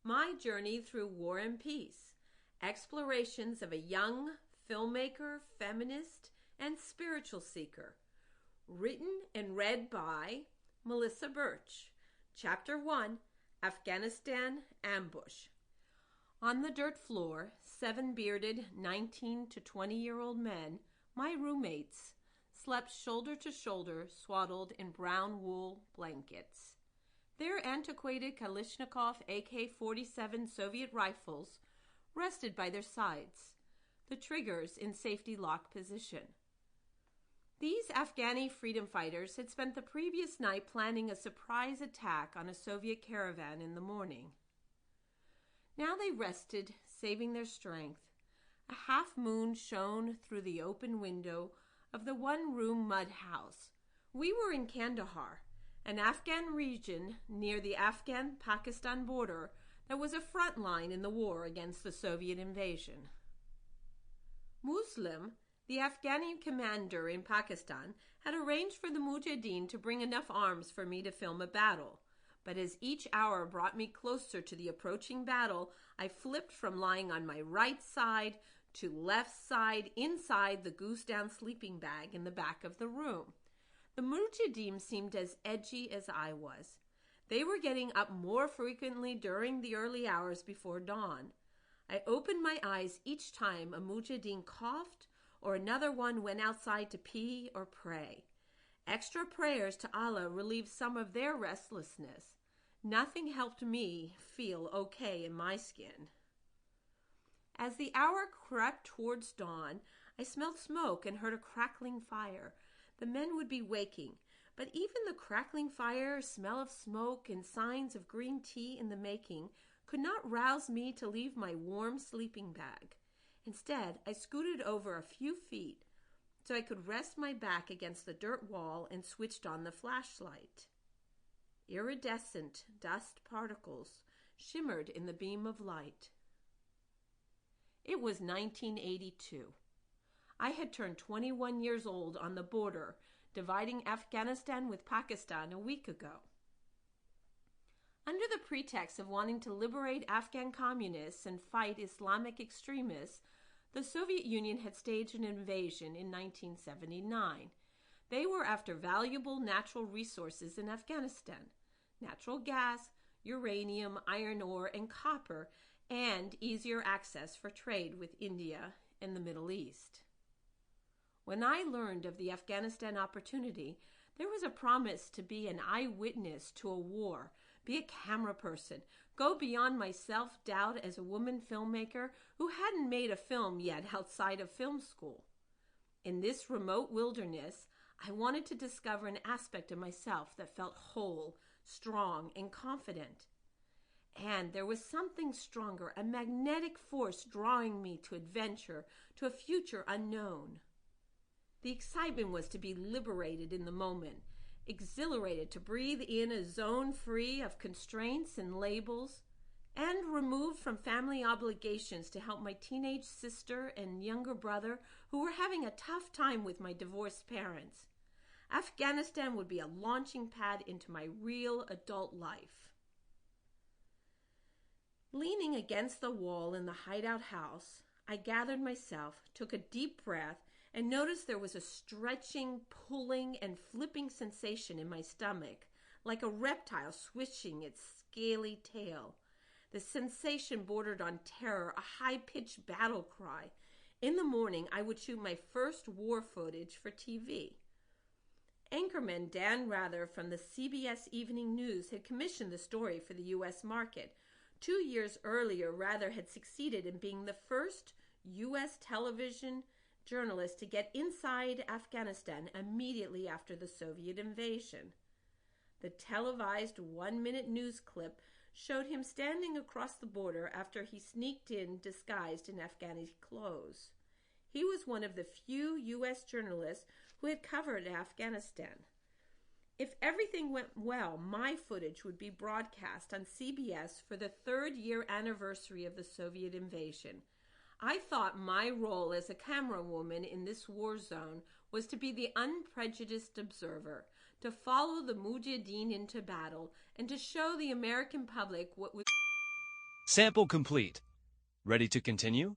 My Journey Through War and Peace, Explorations of a Young Filmmaker, Feminist and Spiritual Seeker. Written and read by Melissa Burch. Chapter 1, Afghanistan Ambush. On the dirt floor, 7 bearded 19 to 20-year-old men, my roommates, slept shoulder to shoulder, swaddled in brown wool blankets. Their antiquated Kalashnikov AK-47 Soviet rifles rested by their sides, the triggers in safety lock position. These Afghani freedom fighters had spent the previous night planning a surprise attack on a Soviet caravan in the morning. Now they rested, saving their strength. A half moon shone through the open window of the one-room mud house. We were in Kandahar, an Afghan region near the Afghan-Pakistan border that was a front line in the war against the Soviet invasion. Muslim, the Afghani commander in Pakistan, had arranged for the mujahedeen to bring enough arms for me to film a battle. But as each hour brought me closer to the approaching battle, I flipped from lying on my right side to left side inside the goose-down sleeping bag in the back of the room. The mujahedeen seemed as edgy as I was. They were getting up more frequently during the early hours before dawn. I opened my eyes each time a mujahedeen coughed or another one went outside to pee or pray. Extra prayers to Allah relieved some of their restlessness. Nothing helped me feel okay in my skin. As the hour crept towards dawn, I smelled smoke and heard a crackling fire. The men would be waking, but even the crackling fire, smell of smoke, and signs of green tea in the making could not rouse me to leave my warm sleeping bag. Instead, I scooted over a few feet so I could rest my back against the dirt wall and switched on the flashlight. Iridescent dust particles shimmered in the beam of light. It was 1982. I had turned 21 years old on the border, dividing Afghanistan with Pakistan a week ago. Under the pretext of wanting to liberate Afghan communists and fight Islamic extremists, the Soviet Union had staged an invasion in 1979. They were after valuable natural resources in Afghanistan: natural gas, uranium, iron ore, and copper, and easier access for trade with India and the Middle East. When I learned of the Afghanistan opportunity, there was a promise to be an eyewitness to a war, be a camera person, go beyond my self-doubt as a woman filmmaker who hadn't made a film yet outside of film school. In this remote wilderness, I wanted to discover an aspect of myself that felt whole, strong, and confident. And there was something stronger, a magnetic force drawing me to adventure, to a future unknown. The excitement was to be liberated in the moment, exhilarated to breathe in a zone free of constraints and labels, and removed from family obligations to help my teenage sister and younger brother who were having a tough time with my divorced parents. Afghanistan would be a launching pad into my real adult life. Leaning against the wall in the hideout house, I gathered myself, took a deep breath, and noticed there was a stretching, pulling, and flipping sensation in my stomach, like a reptile swishing its scaly tail. The sensation bordered on terror, a high-pitched battle cry. In the morning, I would shoot my first war footage for TV. Anchorman Dan Rather from the CBS Evening News had commissioned the story for the U.S. market. 2 years earlier, Rather had succeeded in being the first U.S. television journalist to get inside Afghanistan immediately after the Soviet invasion. The televised 1-minute news clip showed him standing across the border after he sneaked in disguised in Afghani clothes. He was one of the few U.S. journalists who had covered Afghanistan. If everything went well, my footage would be broadcast on CBS for the 3rd year anniversary of the Soviet invasion. I thought my role as a camerawoman in this war zone was to be the unprejudiced observer, to follow the mujahedeen into battle, and to show the American public what was Sample complete. Ready to continue?